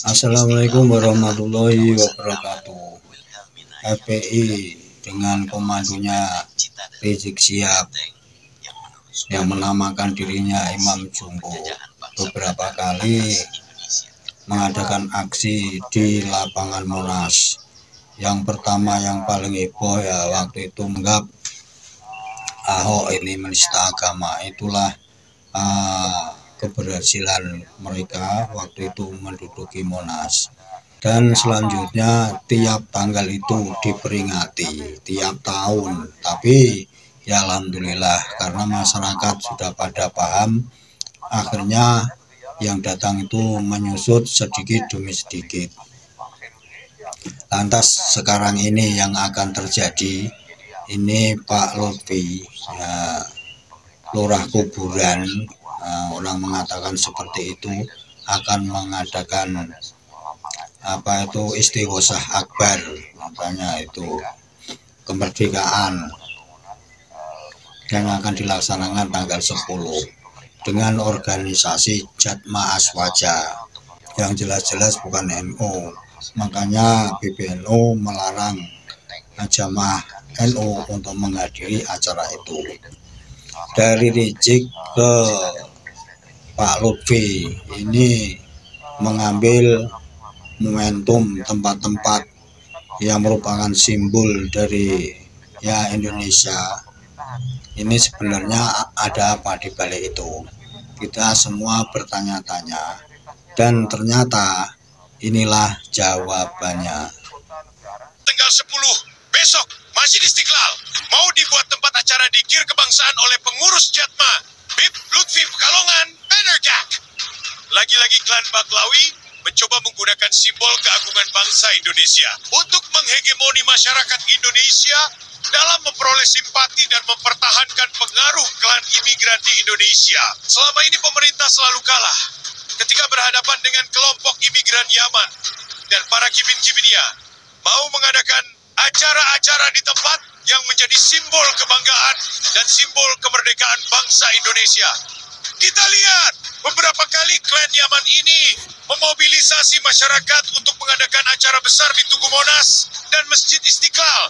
Assalamualaikum warahmatullahi wabarakatuh. FPI dengan komandonya Rizik Syihab yang menamakan dirinya Imam Jumbo beberapa kali mengadakan aksi di lapangan Monas. Yang pertama yang paling heboh ya waktu itu menganggap Ahok ini menista agama. Itulah keberhasilan mereka waktu itu menduduki Monas. Dan selanjutnya tiap tanggal itu diperingati tiap tahun, tapi ya alhamdulillah karena masyarakat sudah pada paham, akhirnya yang datang itu menyusut sedikit demi sedikit. Lantas sekarang ini yang akan terjadi, ini Pak Lutfi ya, lurah kuburan, orang mengatakan seperti itu, akan mengadakan istighosah akbar, makanya itu kemerdekaan yang akan dilaksanakan tanggal 10 dengan organisasi Jatma Aswaja yang jelas-jelas bukan NU. Makanya PBNU melarang jamaah NU untuk menghadiri acara itu. Dari Rizik ke Pak Lutfi ini mengambil momentum tempat-tempat yang merupakan simbol dari Indonesia. Ini sebenarnya ada apa di balik itu? Kita semua bertanya-tanya dan ternyata inilah jawabannya. Tanggal 10 besok Masjid Istiqlal mau dibuat tempat acara dikir kebangsaan oleh pengurus Jatma Bib Lutfi Pekalongan Penergak. Lagi-lagi klan Baklawi mencoba menggunakan simbol keagungan bangsa Indonesia untuk menghegemoni masyarakat Indonesia dalam memperoleh simpati dan mempertahankan pengaruh klan imigran di Indonesia. Selama ini pemerintah selalu kalah ketika berhadapan dengan kelompok imigran Yaman dan para kibin-kibinnya mau mengadakan acara-acara di tempat yang menjadi simbol kebanggaan dan simbol kemerdekaan bangsa Indonesia. Kita lihat beberapa kali klan Yaman ini memobilisasi masyarakat untuk mengadakan acara besar di Tugu Monas dan Masjid Istiqlal.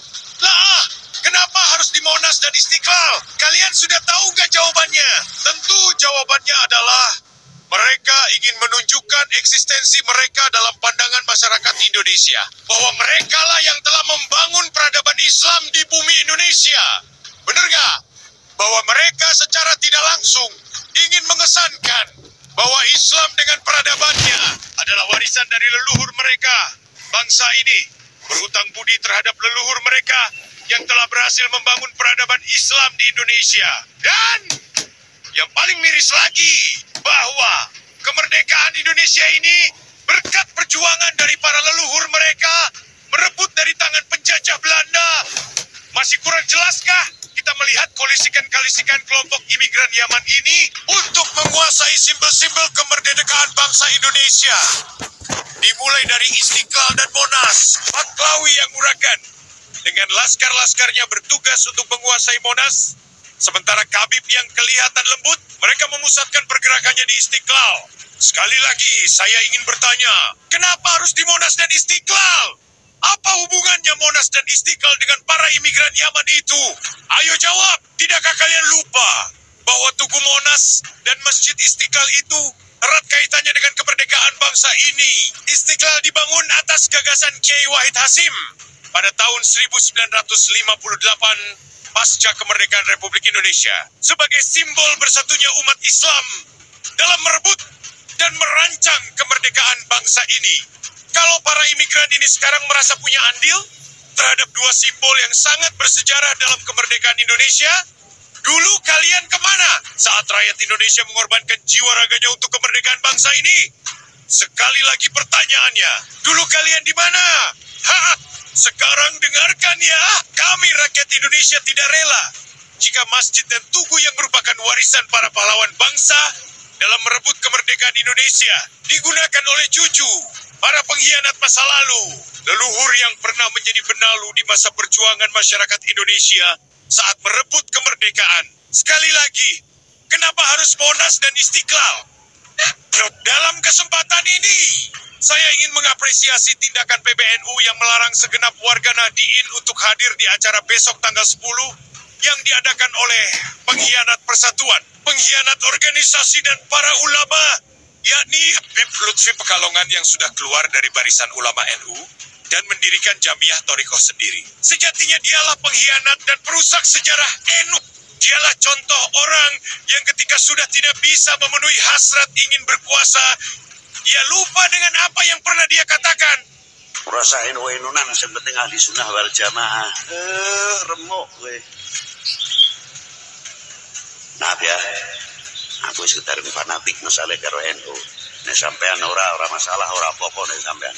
Lah, kenapa harus di Monas dan Istiqlal? Kalian sudah tahu nggak jawabannya? Tentu jawabannya adalah mereka ingin menunjukkan eksistensi mereka dalam pandangan masyarakat Indonesia. Bahwa mereka lah yang telah membangun peradaban Islam di bumi Indonesia. Benar nggak? Bahwa mereka secara tidak langsung ingin mengesankan bahwa Islam dengan peradabannya adalah warisan dari leluhur mereka. Bangsa ini berhutang budi terhadap leluhur mereka yang telah berhasil membangun peradaban Islam di Indonesia. Dan yang paling miris lagi, bahwa kemerdekaan Indonesia ini berkat perjuangan dari para leluhur mereka merebut dari tangan penjajah Belanda. Masih kurang jelaskah kita melihat kolisikan-kalisikan kelompok imigran Yaman ini untuk menguasai simbol-simbol kemerdekaan bangsa Indonesia? Dimulai dari Istiqlal dan Monas, Baklawi yang uragan dengan laskar-laskarnya bertugas untuk menguasai Monas. Sementara Khabib yang kelihatan lembut, mereka memusatkan pergerakannya di Istiqlal. Sekali lagi, saya ingin bertanya, kenapa harus di Monas dan Istiqlal? Apa hubungannya Monas dan Istiqlal dengan para imigran Yaman itu? Ayo jawab, tidakkah kalian lupa bahwa Tugu Monas dan Masjid Istiqlal itu erat kaitannya dengan kemerdekaan bangsa ini? Istiqlal dibangun atas gagasan Kiai Wahid Hasim pada tahun 1958 pasca kemerdekaan Republik Indonesia sebagai simbol bersatunya umat Islam dalam merebut dan merancang kemerdekaan bangsa ini. Kalau para imigran ini sekarang merasa punya andil terhadap dua simbol yang sangat bersejarah dalam kemerdekaan Indonesia, dulu kalian kemana saat rakyat Indonesia mengorbankan jiwa raganya untuk kemerdekaan bangsa ini? Sekali lagi pertanyaannya, dulu kalian di mana? Sekarang dengarkan ya, kami rakyat Indonesia tidak rela jika masjid dan tugu yang merupakan warisan para pahlawan bangsa dalam merebut kemerdekaan Indonesia digunakan oleh cucu, para pengkhianat masa lalu, leluhur yang pernah menjadi benalu di masa perjuangan masyarakat Indonesia saat merebut kemerdekaan. Sekali lagi, kenapa harus Monas dan Istiqlal? Dalam kesempatan ini, Saya ingin mengapresiasi tindakan PBNU yang melarang segenap warga Nahdien untuk hadir di acara besok tanggal 10 yang diadakan oleh pengkhianat persatuan, pengkhianat organisasi dan para ulama, yakni Habib Lutfi Pekalongan yang sudah keluar dari barisan ulama NU dan mendirikan Jamiah Thariqah sendiri. Sejatinya dialah pengkhianat dan perusak sejarah NU. Dialah contoh orang yang ketika sudah tidak bisa memenuhi hasrat ingin berkuasa, ia lupa dengan apa yang pernah dia katakan. Rasain NU-nan yang penting ahli sunnah wal jamaah. Remuk gue. Maaf ya, aku sekedar fanatik masalah karo NU. Nek sampean ora masalah, ora apa-apa nek sampean.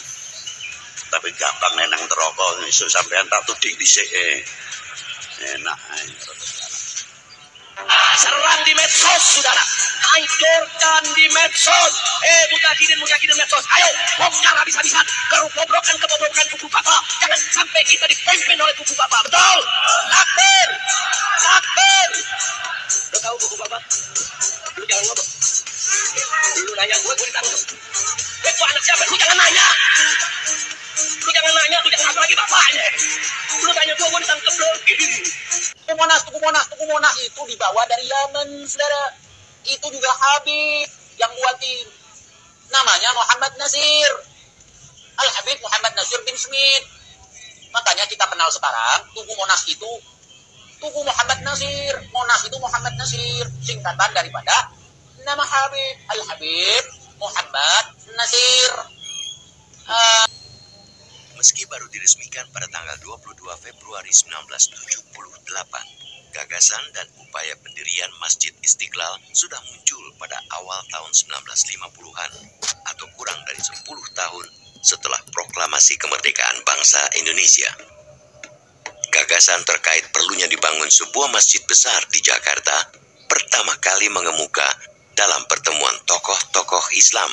Tapi gampang nenang teroko, isu sampean tak tuding dhisik. Enak ae. Serang di medsos, saudara. Hancurkan di medsos. Mujahidin medsos. Ayo, bongkar habis-habisan. Kebobrokan kubu Papa. Jangan sampai kita dipimpin oleh kubu Papa. Betul? Takbir. Lo tahu kubu Papa? Lu jangan ngomong. Lu nanya gue ditangkap. Itu anak siapa? Lu jangan nanya. Lu jangan apa lagi bapaknya. Lu tanya gue ditangkap lo. Tugu Monas itu dibawa dari Yaman, saudara. Itu juga Habib yang buatin. Namanya Muhammad Nasir. Al-Habib Muhammad Nasir bin Smith. Makanya kita kenal sekarang, Tugu Monas itu Tugu Muhammad Nasir. Monas itu Muhammad Nasir. Singkatan daripada nama Habib. Al-Habib Muhammad Nasir. Meski baru diresmikan pada tanggal 22 Februari 1978, gagasan dan upaya pendirian Masjid Istiqlal sudah muncul pada awal tahun 1950-an atau kurang dari 10 tahun setelah proklamasi kemerdekaan bangsa Indonesia. Gagasan terkait perlunya dibangun sebuah masjid besar di Jakarta pertama kali mengemuka dalam pertemuan tokoh-tokoh Islam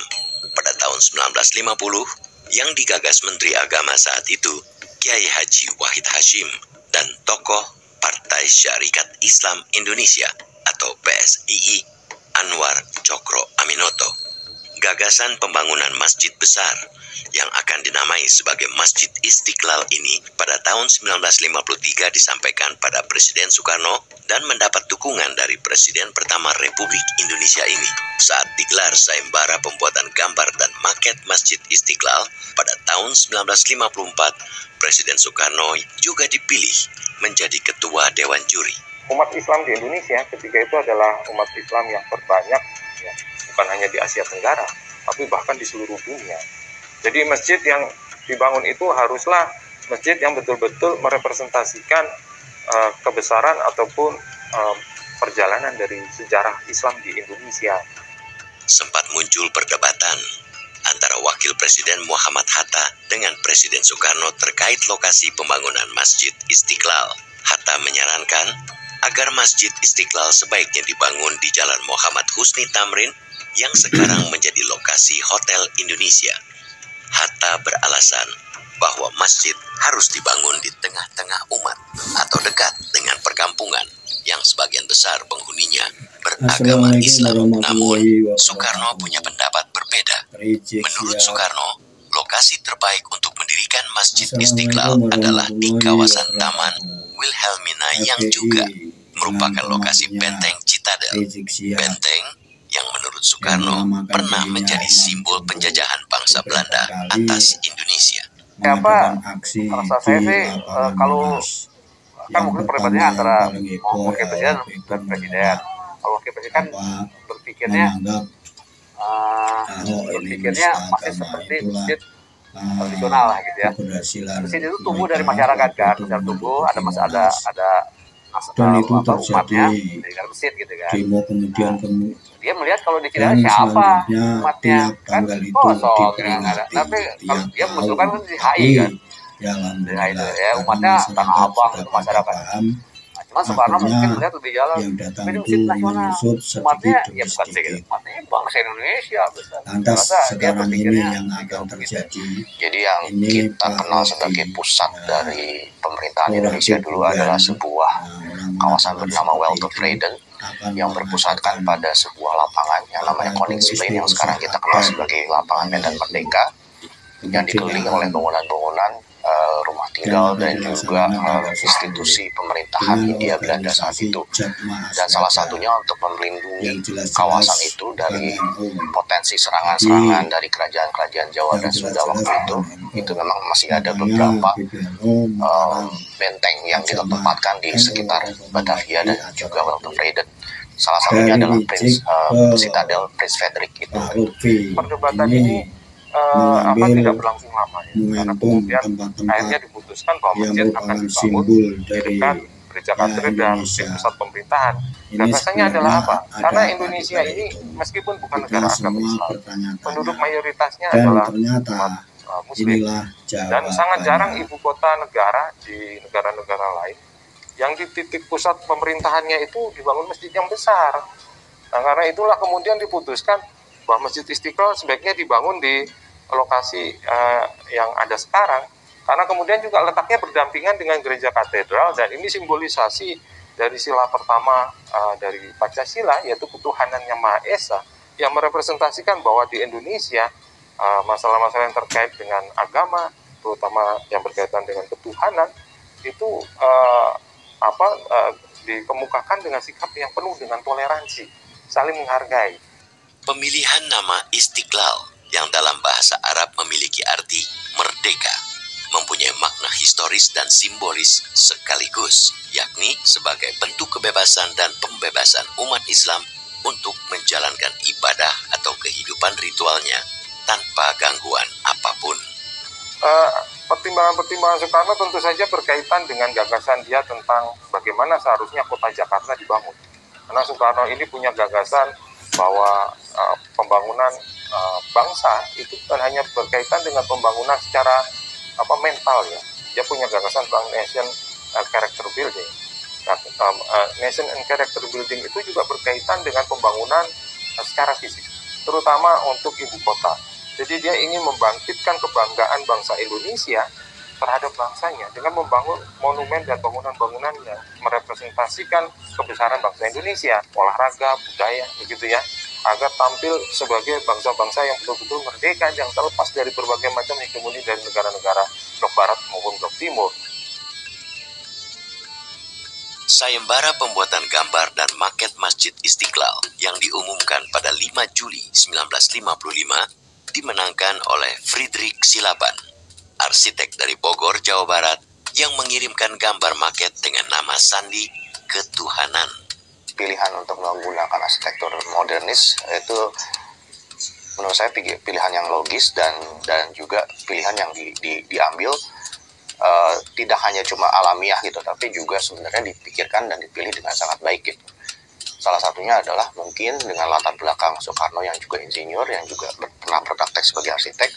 pada tahun 1950 yang digagas Menteri Agama saat itu, Kiai Haji Wahid Hasyim, dan tokoh Partai Syarikat Islam Indonesia atau PSII, Anwar Cokro Aminoto. Gagasan pembangunan masjid besar yang akan dinamai sebagai Masjid Istiqlal ini pada tahun 1953 disampaikan pada Presiden Soekarno dan mendapat dukungan dari Presiden pertama Republik Indonesia ini saat digelar sayembara pembuatan gambar dan maket Masjid Istiqlal pada tahun 1954. Presiden Soekarno juga dipilih menjadi Ketua Dewan Juri. Umat Islam di Indonesia ketika itu adalah umat Islam yang terbanyak, ya, bukan hanya di Asia Tenggara, tapi bahkan di seluruh dunia. Jadi masjid yang dibangun itu haruslah masjid yang betul-betul merepresentasikan kebesaran ataupun perjalanan dari sejarah Islam di Indonesia. Sempat muncul perdebatan antara Wakil Presiden Muhammad Hatta dengan Presiden Soekarno terkait lokasi pembangunan Masjid Istiqlal. Hatta menyarankan agar Masjid Istiqlal sebaiknya dibangun di Jalan Muhammad Husni Tamrin yang sekarang menjadi lokasi Hotel Indonesia. Hatta beralasan bahwa masjid harus dibangun di tengah-tengah umat atau dekat dengan perkampungan yang sebagian besar penghuninya beragama Islam. Namun, Soekarno punya pendapat berbeda. Menurut Soekarno, lokasi terbaik untuk mendirikan Masjid Istiqlal adalah di kawasan Taman Wilhelmina yang juga merupakan lokasi benteng Citadel. Benteng yang menurut Soekarno pernah menjadi simbol penjajahan bangsa Belanda atas Indonesia. Apa rasa saya sih kalau kan mungkin perdebatannya antara wakil presiden dan presiden. Kalau wakil presiden kan berpikirnya masih seperti masjid tradisional lah gitu ya. Masjid itu tumbuh dari masyarakat kan, misal tumbuh ada dan itu umatnya terjadi dari masjid gitu kan. demo kemudian Dia melihat kalau di Cina dan siapa selanjutnya umatnya tiap kan tanggal itu kosong diperingati tapi kalau tiap dia menunjukkan kan tahun. di HI kan. Ya alhamdulillah itu ya karena umatnya masyarakat tanah abang sudah itu pada masyarakat. paham, Cuma Soekarno akhirnya mungkin melihat lebih jalan. yang datang Tapi di itu masjid nasional menyusut umatnya sedikit ya demi bukan sedikit, sedikit. umatnya bangsa Indonesia besar. Lantas Rasa dia sekarang ini berpikirnya yang akan gitu. terjadi Jadi yang ini kita kenal sebagai pusat dari pemerintahan Indonesia dulu adalah sebuah kawasan bernama Welter Vreden yang berpusatkan pada sebuah lapangan yang namanya Koningsplein yang sekarang kita kenal sebagai lapangan Medan Merdeka. yang dikelilingi oleh bangunan-bangunan rumah tinggal dan juga institusi pemerintahan Hindia Belanda saat itu. Dan salah satunya untuk melindungi kawasan itu dari potensi serangan-serangan dari kerajaan-kerajaan Jawa dan Sunda waktu itu memang masih ada beberapa benteng yang kita tempatkan di sekitar Batavia dan juga Wellington Raiden. Salah satunya adalah Citadel Prince Frederick itu. Perdebatan ini tidak berlangsung lama ya, karena kemudian akhirnya diputuskan bahwa masjid akan dibangun di dekat gereja katedral di pusat pemerintahan. Gagasannya adalah apa? Karena Indonesia ini meskipun bukan negara agama Islam, penduduk mayoritasnya adalah umat Muslim, dan sangat jarang ibu kota negara di negara-negara lain yang di titik pusat pemerintahannya itu dibangun masjid yang besar. Nah, karena itulah kemudian diputuskan bahwa Masjid Istiqlal sebaiknya dibangun di lokasi yang ada sekarang, karena kemudian juga letaknya berdampingan dengan gereja katedral, dan ini simbolisasi dari sila pertama dari Pancasila, yaitu ketuhanan yang Maha Esa, yang merepresentasikan bahwa di Indonesia masalah-masalah yang terkait dengan agama, terutama yang berkaitan dengan ketuhanan, itu dikemukakan dengan sikap yang penuh dengan toleransi, saling menghargai. Pemilihan nama Istiqlal yang dalam bahasa Arab memiliki arti merdeka, mempunyai makna historis dan simbolis sekaligus, yakni sebagai bentuk kebebasan dan pembebasan umat Islam untuk menjalankan ibadah atau kehidupan ritualnya tanpa gangguan apapun. Pertimbangan-pertimbangan Soekarno tentu saja berkaitan dengan gagasan dia tentang bagaimana seharusnya kota Jakarta dibangun. Karena Soekarno ini punya gagasan bahwa pembangunan bangsa itu bukan hanya berkaitan dengan pembangunan secara mental ya. Dia punya gagasan tentang nation character building. Nation and character building itu juga berkaitan dengan pembangunan secara fisik, terutama untuk ibu kota. Jadi dia ingin membangkitkan kebanggaan bangsa Indonesia terhadap bangsanya dengan membangun monumen dan bangunan-bangunan yang merepresentasikan kebesaran bangsa Indonesia, olahraga, budaya, begitu ya, agar tampil sebagai bangsa-bangsa yang betul-betul merdeka, yang terlepas dari berbagai macam hegemoni dari negara-negara blok barat maupun blok timur. Sayembara pembuatan gambar dan maket Masjid Istiqlal yang diumumkan pada 5 Juli 1955 dimenangkan oleh Friedrich Silaban, arsitek dari Bogor, Jawa Barat, yang mengirimkan gambar maket dengan nama sandi Ketuhanan. Pilihan untuk menggunakan arsitektur modernis itu menurut saya pilihan yang logis dan juga pilihan yang diambil tidak hanya cuma alamiah gitu, tapi juga sebenarnya dipikirkan dan dipilih dengan sangat baik gitu. Salah satunya adalah mungkin dengan latar belakang Soekarno yang juga insinyur, yang juga pernah berpraktek sebagai arsitek,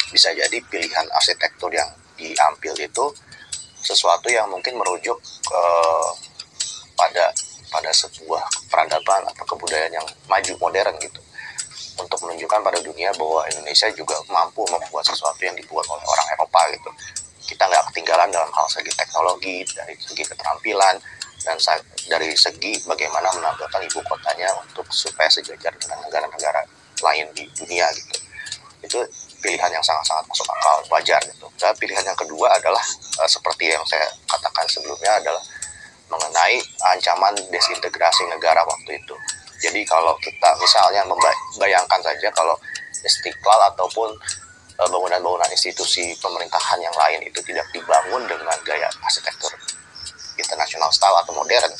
bisa jadi pilihan arsitektur yang diambil itu sesuatu yang mungkin merujuk pada sebuah peradaban atau kebudayaan yang maju modern gitu, untuk menunjukkan pada dunia bahwa Indonesia juga mampu membuat sesuatu yang dibuat oleh orang Eropa gitu. Kita nggak ketinggalan dalam hal segi teknologi, dari segi keterampilan, dan dari segi bagaimana menampilkan ibu kotanya untuk supaya sejajar dengan negara-negara lain di dunia gitu. Itu pilihan yang sangat-sangat masuk akal, wajar gitu. Dan pilihan yang kedua adalah seperti yang saya katakan sebelumnya, adalah mengenai ancaman desintegrasi negara waktu itu. Jadi kalau kita misalnya membayangkan saja kalau Istiqlal ataupun bangunan-bangunan institusi pemerintahan yang lain itu tidak dibangun dengan gaya arsitektur international style atau modern,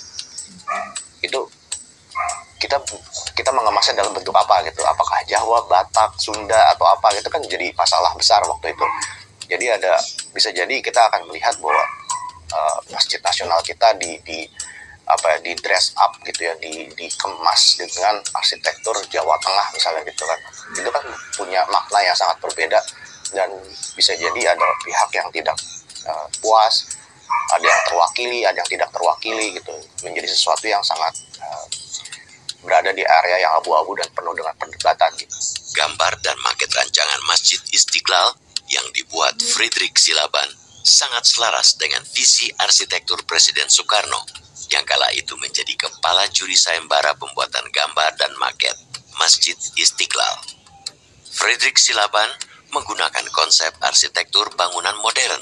itu kita mengemasnya dalam bentuk apa gitu, apakah Jawa, Batak, Sunda atau apa gitu, kan jadi masalah besar waktu itu. Jadi bisa jadi kita akan melihat bahwa masjid nasional kita di dress up gitu ya, dikemas dengan arsitektur Jawa Tengah misalnya gitu kan. Itu kan punya makna yang sangat berbeda, dan bisa jadi ada pihak yang tidak puas, ada yang terwakili, ada yang tidak terwakili gitu, menjadi sesuatu yang sangat berada di area yang abu-abu dan penuh dengan perdebatan gitu. Gambar dan maket rancangan Masjid Istiqlal yang dibuat Friedrich Silaban sangat selaras dengan visi arsitektur Presiden Soekarno yang kala itu menjadi kepala juri sayembara pembuatan gambar dan maket Masjid Istiqlal. Frederick Silaban menggunakan konsep arsitektur bangunan modern.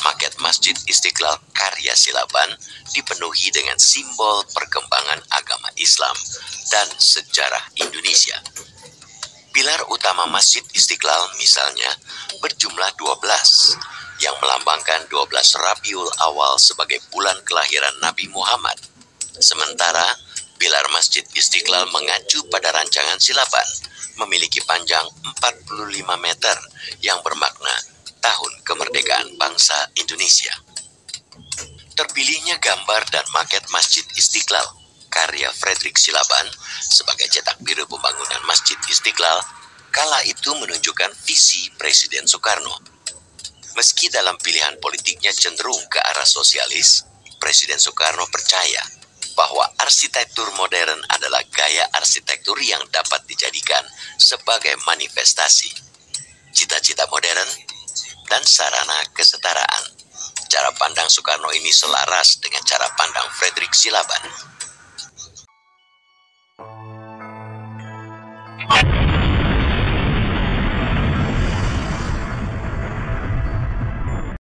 Maket Masjid Istiqlal karya Silaban dipenuhi dengan simbol perkembangan agama Islam dan sejarah Indonesia. Pilar utama Masjid Istiqlal misalnya berjumlah 12 yang melambangkan 12 Rabiul Awal sebagai bulan kelahiran Nabi Muhammad. Sementara pilar Masjid Istiqlal mengacu pada rancangan Silaban memiliki panjang 45 meter yang bermakna Tahun Kemerdekaan Bangsa Indonesia. Terpilihnya gambar dan maket Masjid Istiqlal karya Frederick Silaban sebagai cetak biru pembangunan Masjid Istiqlal kala itu menunjukkan visi Presiden Soekarno. Meski dalam pilihan politiknya cenderung ke arah sosialis, Presiden Soekarno percaya bahwa arsitektur modern adalah gaya arsitektur yang dapat dijadikan sebagai manifestasi cita-cita modern dan sarana kesetaraan. Cara pandang Soekarno ini selaras dengan cara pandang Frederick Silaban.